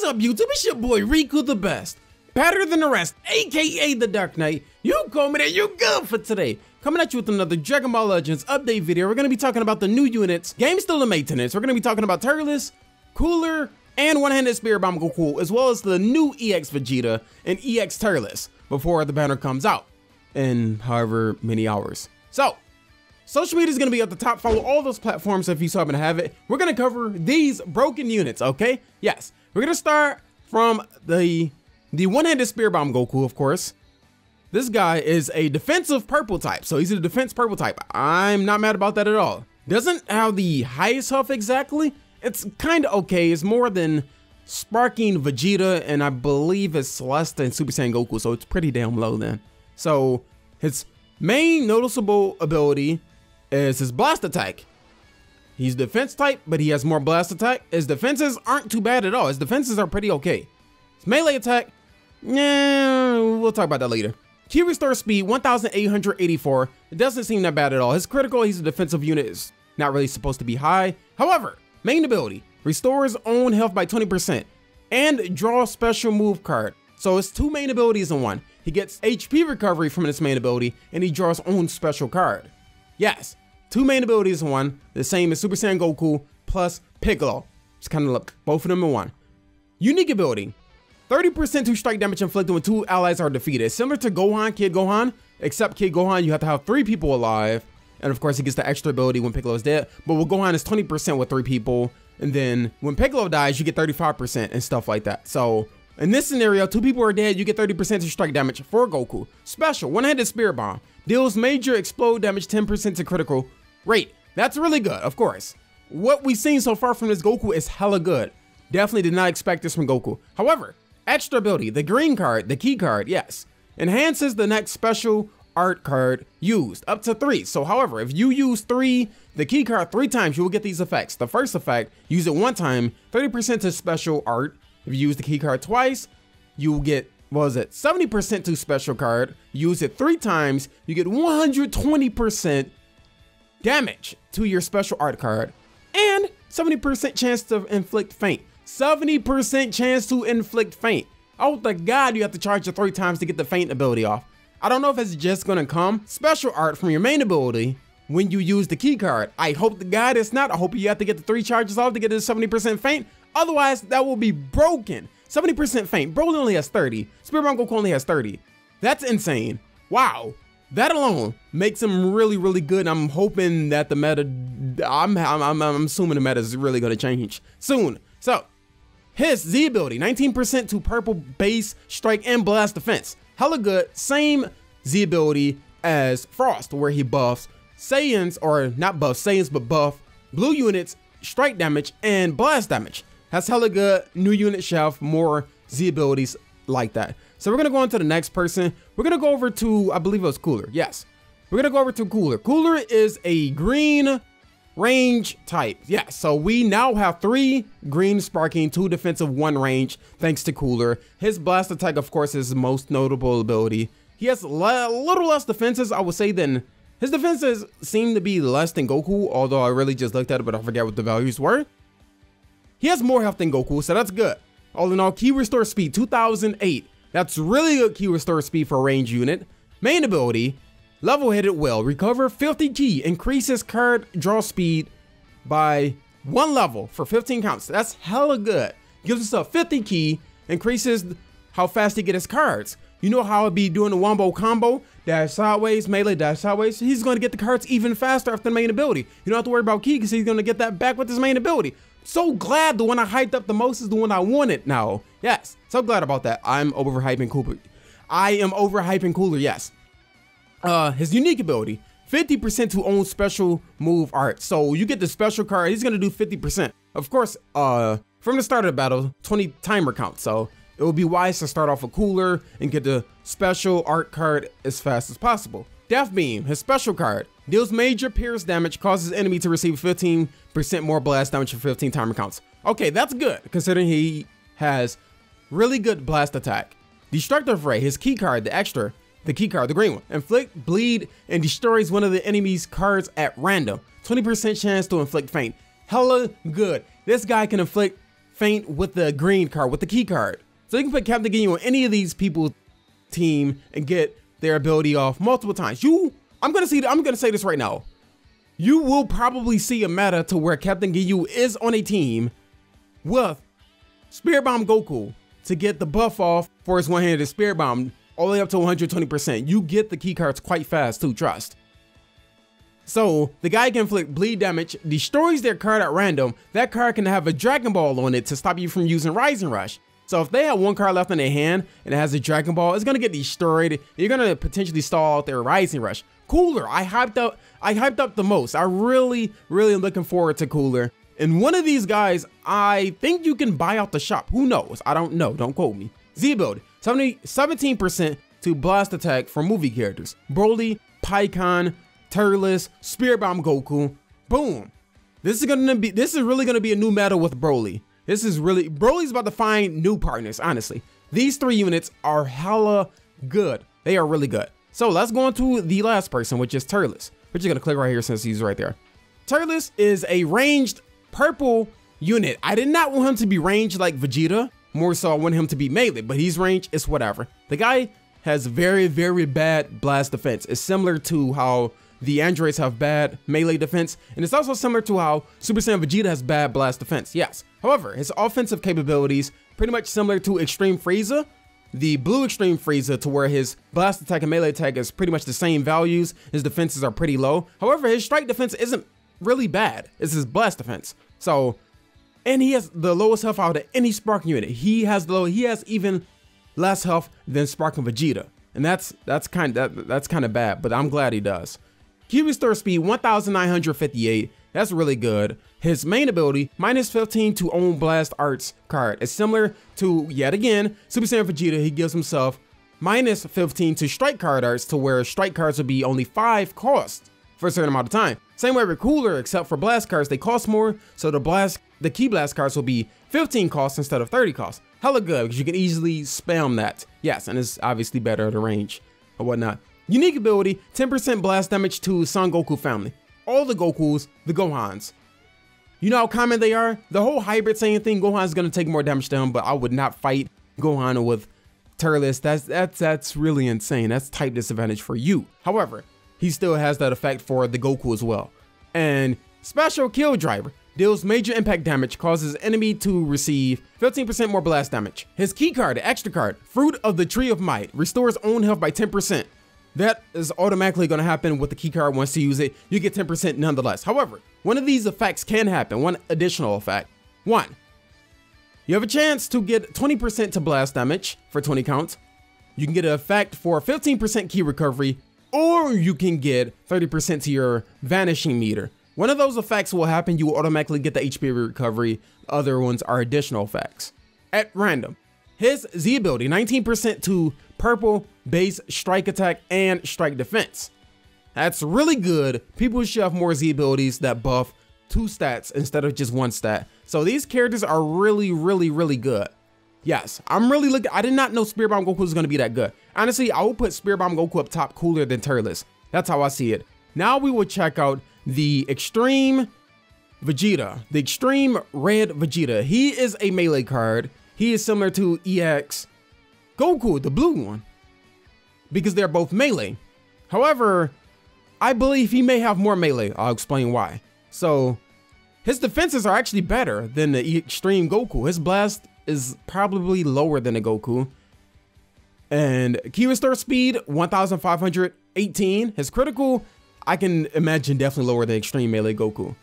up, YouTube? It's your boy RikuTheBest, better than the rest, aka the Dark Knight. You call me that, you good for today. Coming at you with another Dragon Ball Legends update video. We're gonna be talking about the new units, game still in maintenance. We're gonna be talking about tireless, cooler, and one-handed spirit bomb Goku, as well as the new EX Vegeta and EX tireless before the banner comes out in however many hours. So, social media is going to be at the top. Follow all those platforms if you so happen to have it. We're going to cover these broken units, okay? Yes. We're going to start from the one-handed spirit bomb Goku, of course. This guy is a defensive purple type, so he's a defense purple type. I'm not mad about that at all. Doesn't have the highest health exactly. It's kind of okay. It's more than sparking Vegeta, and I believe it's less than Super Saiyan Goku, so it's pretty damn low then. So his main noticeable ability is his blast attack. He's defense type, but he has more blast attack. His defenses aren't too bad at all. His defenses are pretty okay. His melee attack, yeah, we'll talk about that later. Key restore speed, 1,884. It doesn't seem that bad at all. His critical, he's a defensive unit, is not really supposed to be high. However, main ability, restores own health by 20% and draw a special move card. So it's two main abilities in one. He gets HP recovery from this main ability and he draws own special card. Yes, two main abilities in one, the same as Super Saiyan Goku plus Piccolo. It's kind of like both of them in one. Unique ability, 30% to strike damage inflicted when two allies are defeated. Similar to Gohan, Kid Gohan, except Kid Gohan, you have to have 3 people alive. And of course, he gets the extra ability when Piccolo is dead. But with Gohan, it's 20% with 3 people. And then when Piccolo dies, you get 35% and stuff like that. So in this scenario, 2 people are dead, you get 30% to strike damage for Goku. Special, one-handed spirit bomb. Deals major explode damage 10% to critical rate. That's really good, of course. What we've seen so far from this Goku is hella good. Definitely did not expect this from Goku. However, extra ability, the green card, the key card, yes. Enhances the next special art card used, up to 3. So however, if you use the key card 3 times, you will get these effects. The first effect, use it 1 time, 30% to special art. If you use the key card twice, you will get, what was it, 70% to special card. Use it 3 times, you get 120% damage to your special art card. And 70% chance to inflict faint. 70% chance to inflict faint. Oh, thank God you have to charge it 3 times to get the faint ability off. I don't know if it's just gonna come special art from your main ability when you use the key card. I hope to God it's not. I hope you have to get the 3 charges off to get the 70% faint. Otherwise, that will be broken. 70% faint. Broly only has 30. Spirit Bomb Goku only has 30. That's insane. Wow. That alone makes him really, really good. I'm hoping that the meta, I'm assuming the meta is really gonna change soon. So, his Z ability, 19% to purple base, strike, and blast defense. Hella good. Same Z ability as Frost, where he buffs Saiyans, or not buff Saiyans, but buff blue units, strike damage, and blast damage. That's hella good. New unit shelf, more Z abilities like that. So we're gonna go on to the next person. We're gonna go over to, I believe it was Cooler. Yes, we're gonna go over to Cooler. Cooler is a green range type. Yeah, so we now have 3 green sparking, 2 defensive, 1 range, thanks to Cooler. His blast attack, of course, is his most notable ability. He has a little less defenses, I would say, than his defenses seem to be less than Goku, although I really just looked at it, but I forget what the values were. He has more health than Goku, so that's good. All in all, key restore speed, 2008. That's really good key restore speed for a range unit. Main ability, level-headed will, recover 50 key, increases card draw speed by 1 level for 15 counts. That's hella good. Gives us a 50 key, increases how fast he gets his cards. You know how it'd be doing the wombo combo, dash sideways, melee, dash sideways. He's going to get the cards even faster after the main ability. You don't have to worry about key because he's going to get that back with his main ability. So glad the one I hyped up the most is the one I wanted now. Yes, so glad about that. I'm overhyping Cooler. I am overhyping Cooler, yes. His unique ability, 50% to own special move art. So you get the special card, he's gonna do 50%. Of course, from the start of the battle, 20 timer count. So it would be wise to start off with Cooler and get the special art card as fast as possible. Death Beam, his special card, deals major pierce damage, causes enemy to receive 15% more blast damage for 15 timer counts. Okay, that's good, considering he has really good blast attack. Destructive Ray, his key card, the key card, the green one. Inflict, bleed, and destroys one of the enemy's cards at random. 20% chance to inflict faint. Hella good. This guy can inflict faint with the green card, with the key card. So you can put Captain Ginyu on any of these people's team and get their ability off multiple times. I'm gonna say this right now. You will probably see a meta to where Captain Ginyu is on a team with Spirit Bomb Goku to get the buff off for his one-handed Spirit Bomb all the way up to 120%. You get the key cards quite fast too, trust. So the guy can inflict bleed damage, destroys their card at random. That card can have a Dragon Ball on it to stop you from using Rising Rush. So if they have one card left in their hand and it has a Dragon Ball, it's gonna get destroyed. You're gonna potentially stall out their Rising Rush. Cooler, I hyped up the most. I really am looking forward to Cooler. And one of these guys, I think you can buy out the shop. Who knows? I don't know. Don't quote me. Z ability, 17% to blast attack for movie characters. Broly, Pikkon, Tireless, Spirit Bomb Goku. Boom. This is really gonna be a new meta with Broly. Broly's about to find new partners, honestly. These 3 units are hella good. They are really good. So let's go on to the last person, which is Tireless. We're just gonna click right here since he's right there. Tireless is a ranged purple unit. I did not want him to be ranged like Vegeta. More so I want him to be melee, but he's ranged, it's whatever. The guy has very bad blast defense. It's similar to how the androids have bad melee defense, and it's also similar to how Super Saiyan Vegeta has bad blast defense, yes. However, his offensive capabilities pretty much similar to Extreme Frieza, the blue Extreme Frieza, to where his blast attack and melee attack is pretty much the same values. His defenses are pretty low. However, his strike defense isn't really bad. It's his blast defense. So, and he has the lowest health out of any Sparking unit. He has even less health than Sparking Vegeta, and that's kind of bad. But I'm glad he does. Ki restore speed 1958. That's really good. His main ability, -15 to own blast arts card. It's similar to, yet again, Super Saiyan Vegeta. He gives himself -15 to strike card arts, to where strike cards will be only 5 cost for a certain amount of time. Same way with Cooler, except for blast cards, they cost more. So the key blast cards will be 15 cost instead of 30 cost. Hella good, because you can easily spam that. Yes, and it's obviously better at a range or whatnot. Unique ability, 10% blast damage to Son Goku family. All the Gokus, the Gohans. You know how common they are? The whole hybrid Saiyan thing, Gohan's gonna take more damage to him, but I would not fight Gohan with Tireless. That's really insane. That's type disadvantage for you. However, he still has that effect for the Goku as well. And Special Kill Driver deals major impact damage, causes enemy to receive 15% more blast damage. His key card, the extra card, Fruit of the Tree of Might, restores own health by 10%. That is automatically going to happen with the key card. Once you use it, you get 10% nonetheless. However, one of these effects can happen, one additional effect. 1, you have a chance to get 20% to blast damage for 20 counts. You can get an effect for 15% key recovery, or you can get 30% to your vanishing meter. One of those effects will happen, you will automatically get the HP recovery. Other ones are additional effects. At random, his Z ability, 19% to purple base strike attack and strike defense. That's really good. People should have more Z abilities that buff 2 stats instead of just 1 stat. So these characters are really good. Yes, I'm really looking. I did not know Spirit Bomb Goku was going to be that good. Honestly, I will put Spirit Bomb Goku up top, cooler than Tireless. That's how I see it. Now we will check out the Extreme Vegeta, the Extreme Red Vegeta. He is a melee card. He is similar to EX Goku, the blue one, because they're both melee. However, I believe he may have more melee. I'll explain why. So his defenses are actually better than the Extreme Goku. His blast is probably lower than the Goku. And key restore speed, 1518. His critical, I can imagine definitely lower than Extreme Melee Goku.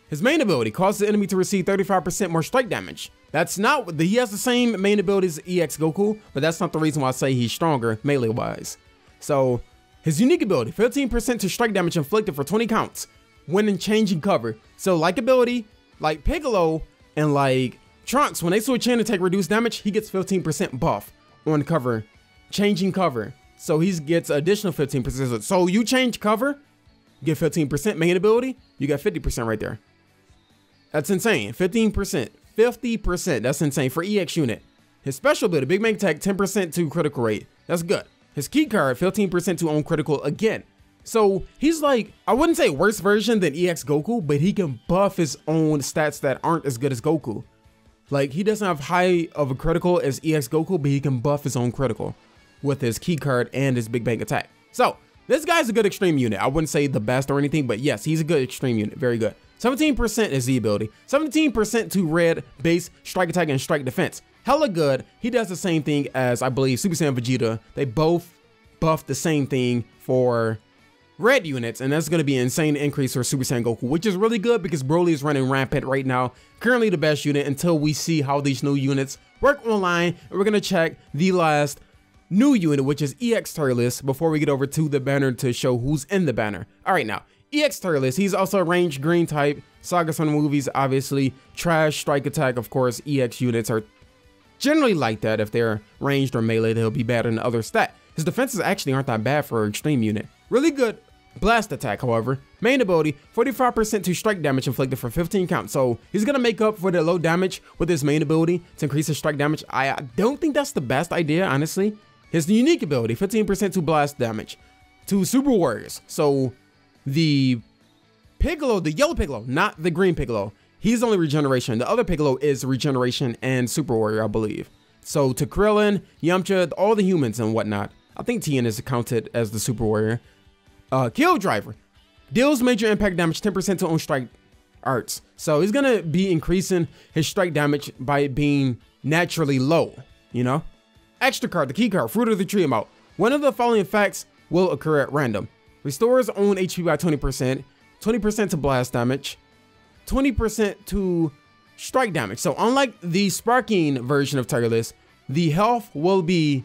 His main ability causes the enemy to receive 35% more strike damage. That's not, he has the same main ability as EX Goku, but that's not the reason why I say he's stronger melee wise. So his unique ability, 15% to strike damage inflicted for 20 counts when in changing cover. So like ability, like Piccolo and like Trunks, when they switch in and take reduced damage, he gets 15% buff on cover, changing cover. So he gets additional 15%. So you change cover, you get 15% main ability, you got 50% right there. That's insane. 15%, 50%. That's insane for EX unit. His special ability, Big Make Attack, 10% to critical rate. That's good. His key card, 15% to own critical again. So he's like, I wouldn't say worse version than EX Goku, but he can buff his own stats that aren't as good as Goku. Like, he doesn't have high of a critical as EX Goku, but he can buff his own critical with his key card and his big bang attack. So this guy's a good extreme unit. I wouldn't say the best or anything, but yes, he's a good extreme unit. Very good. 17% is Z ability. 17% to red, base, strike attack, and strike defense. Hella good. He does the same thing as, I believe, Super Saiyan Vegeta. They both buff the same thing for red units, and that's going to be an insane increase for Super Saiyan Goku, which is really good because Broly is running rampant right now. Currently the best unit until we see how these new units work online, and we're going to check the last new unit, which is EX tireless, before we get over to the banner to show who's in the banner. All right, now EX tireless, he's also a ranged green type. Sagas from the movies, obviously. Trash, strike attack, of course. EX units are generally like that. If they're ranged or melee, they'll be better than the other stat. His defenses actually aren't that bad for an extreme unit. Really good blast attack, however. Main ability, 45% to strike damage inflicted for 15 counts. So he's gonna make up for the low damage with his main ability to increase his strike damage. I don't think that's the best idea, honestly. His unique ability, 15% to blast damage to Super Warriors. So the Piccolo, the yellow Piccolo, not the green Piccolo, he's only regeneration. The other Piccolo is regeneration and Super Warrior, I believe. So to Krillin, Yamcha, all the humans and whatnot. I think Tien is counted as the Super Warrior. Kill Driver deals major impact damage, 10% to own strike arts. So he's gonna be increasing his strike damage by it being naturally low, you know? Extra card, the key card, Fruit of the Tree amount. One of the following effects will occur at random. Restores own HP by 20%, 20% to blast damage, 20% to strike damage. So unlike the sparking version of tireless, the health will be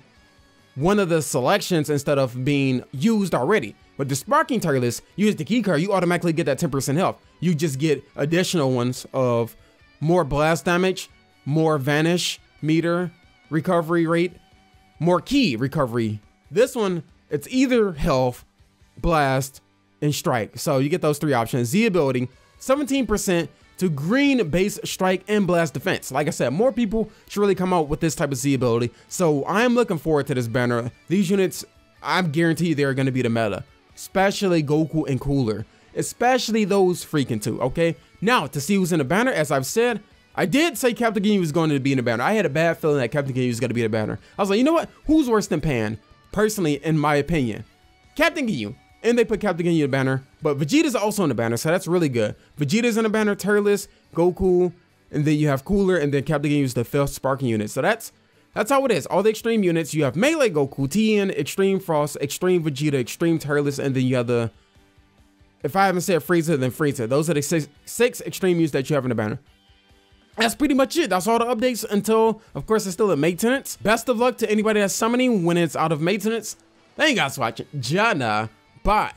one of the selections instead of being used already. But the sparking tireless, you use the key card, you automatically get that 10% health. You just get additional ones of more blast damage, more vanish meter recovery rate, more key recovery. This one, it's either health, blast, and strike. So you get those three options. Z ability, 17% to green base, strike, and blast defense. Like I said, more people should really come out with this type of Z ability. So I'm looking forward to this banner. These units, I'm guaranteed they're going to be the meta, especially Goku and Cooler, especially those freaking two. Okay, now to see who's in the banner, as I've said, I did say Captain Ginyu was going to be in the banner. I had a bad feeling that Captain Ginyu was going to be in the banner. I was like, you know what? Who's worse than Pan? Personally, in my opinion, Captain Ginyu. And they put Captain Ginyu in the banner, but Vegeta's also in the banner, so that's really good. Vegeta's in the banner, tireless, Goku, and then you have Cooler, and then Captain Ginyu is the 5th sparking unit. So that's how it is. All the extreme units, you have melee Goku, Tien, extreme Frost, extreme Vegeta, extreme tireless, and then you have the, if I haven't said Frieza, then Frieza. Those are the six extreme units that you have in the banner. That's pretty much it. That's all the updates until, of course, it's still in maintenance. Best of luck to anybody that's summoning when it's out of maintenance. Thank you guys for watching. Jana. Bye.